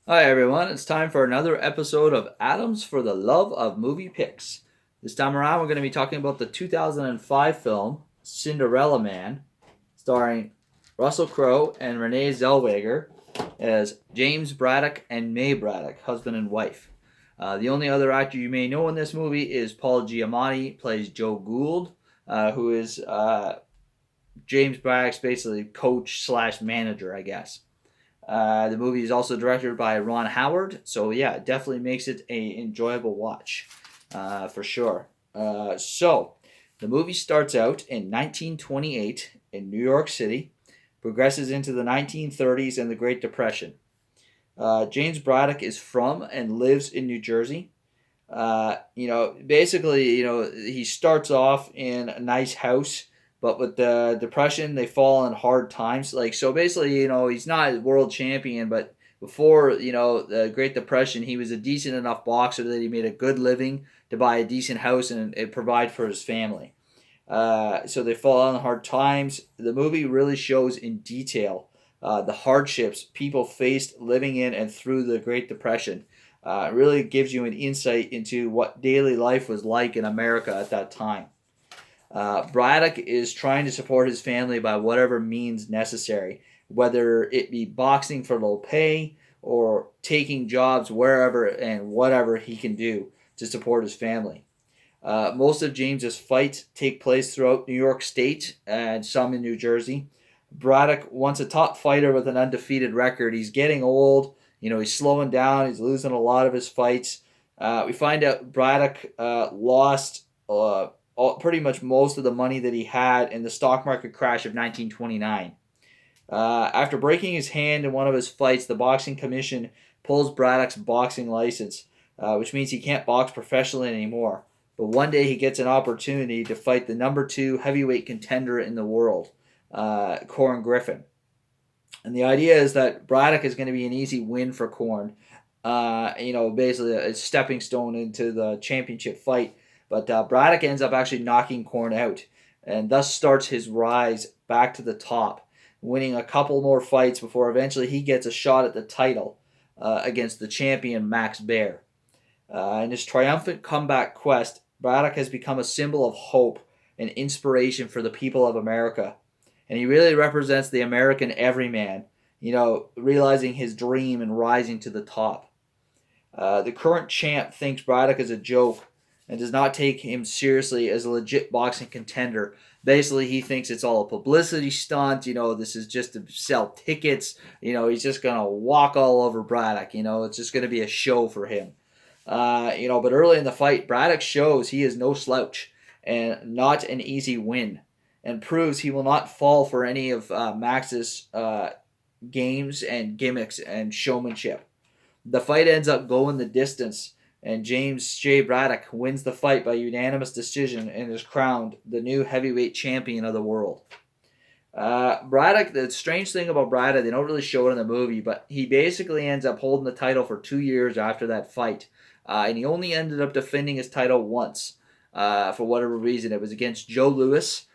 Hi everyone, it's time for another episode of Atoms for the Love of Movie Picks. This time around, we're going to be talking about the 2005 film Cinderella Man, starring Russell Crowe and Renee Zellweger as James Braddock and May Braddock, husband and wife. The only other actor you may know in this movie is Paul Giamatti, plays Joe Gould, who is James Braddock's basically coach slash manager, I guess. The movie is also directed by Ron Howard, so yeah, it definitely makes it a enjoyable watch, for sure. The movie starts out in 1928 in New York City, progresses into the 1930s and the Great Depression. James Braddock is from and lives in New Jersey. Basically, he starts off in a nice house, but with the depression, they fall in hard times. Like, so basically, he's not a world champion, but before, the Great Depression, he was a decent enough boxer that he made a good living to buy a decent house and provide for his family. So they fall on hard times. The movie really shows in detail the hardships people faced living in and through the Great Depression. It really gives you an insight into what daily life was like in America at that time. Braddock is trying to support his family by whatever means necessary, whether it be boxing for low pay or taking jobs wherever and whatever he can do to support his family. Most of James's fights take place throughout New York State and some in New Jersey. Braddock, once a top fighter with an undefeated record, he's getting old. He's slowing down. He's losing a lot of his fights. We find out Braddock lost pretty much most of the money that he had in the stock market crash of 1929. After breaking his hand in one of his fights, the boxing commission pulls Braddock's boxing license, which means he can't box professionally anymore. But one day he gets an opportunity to fight the number two heavyweight contender in the world, Corn Griffin. And the idea is that Braddock is going to be an easy win for Corn. Basically a stepping stone into the championship fight. But Braddock ends up actually knocking Corn out, and thus starts his rise back to the top, winning a couple more fights before eventually he gets a shot at the title against the champion Max Baer. In his triumphant comeback quest, Braddock has become a symbol of hope and inspiration for the people of America. And he really represents the American everyman, realizing his dream and rising to the top. The current champ thinks Braddock is a joke and does not take him seriously as a legit boxing contender. Basically, he thinks it's all a publicity stunt. This is just to sell tickets. He's just going to walk all over Braddock. It's just going to be a show for him. But early in the fight, Braddock shows he is no slouch and not an easy win, and proves he will not fall for any of Max's games and gimmicks and showmanship. The fight ends up going the distance, and James J. Braddock wins the fight by unanimous decision and is crowned the new heavyweight champion of the world. Braddock, the strange thing about Braddock, they don't really show it in the movie, but he basically ends up holding the title for 2 years after that fight. And he only ended up defending his title once, for whatever reason. It was against Joe Louis.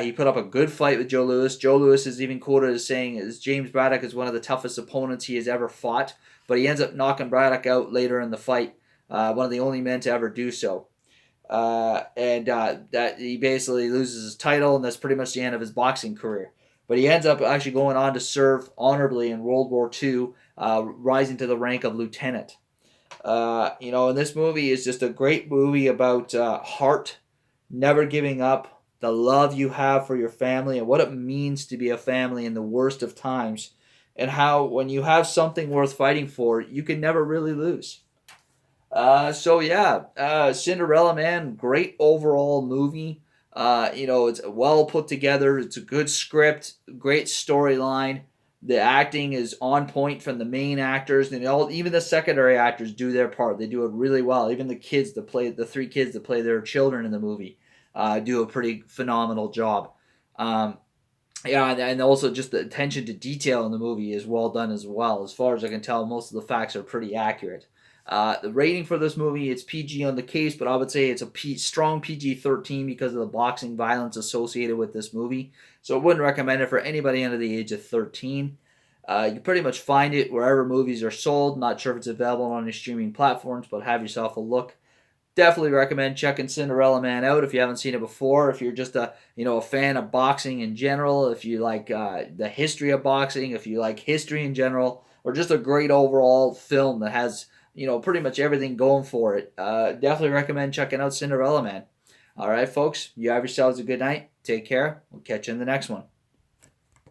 He put up a good fight with Joe Louis. Joe Louis is even quoted as saying James Braddock is one of the toughest opponents he has ever fought, but he ends up knocking Braddock out later in the fight, one of the only men to ever do so. That he basically loses his title, and that's pretty much the end of his boxing career. But he ends up actually going on to serve honorably in World War II, rising to the rank of lieutenant. And this movie is just a great movie about heart, never giving up, the love you have for your family, and what it means to be a family in the worst of times, and how when you have something worth fighting for, you can never really lose. Cinderella Man, great overall movie. It's well put together. It's a good script, great storyline. The acting is on point from the main actors, and even the secondary actors do their part. They do it really well. Even the three kids that play their children in the movie, do a pretty phenomenal job. Um, and also just the attention to detail in the movie is well done as well. As far as I can tell, most of the facts are pretty accurate. The rating for this movie, it's PG on the case, but I would say it's a strong PG-13 because of the boxing violence associated with this movie. So I wouldn't recommend it for anybody under the age of 13. You can pretty much find it wherever movies are sold. Not sure if it's available on any streaming platforms, but have yourself a look. Definitely recommend checking Cinderella Man out if you haven't seen it before. If you're just a fan of boxing in general, if you like the history of boxing, if you like history in general, or just a great overall film that has pretty much everything going for it. Definitely recommend checking out Cinderella Man. All right, folks, you have yourselves a good night. Take care. We'll catch you in the next one.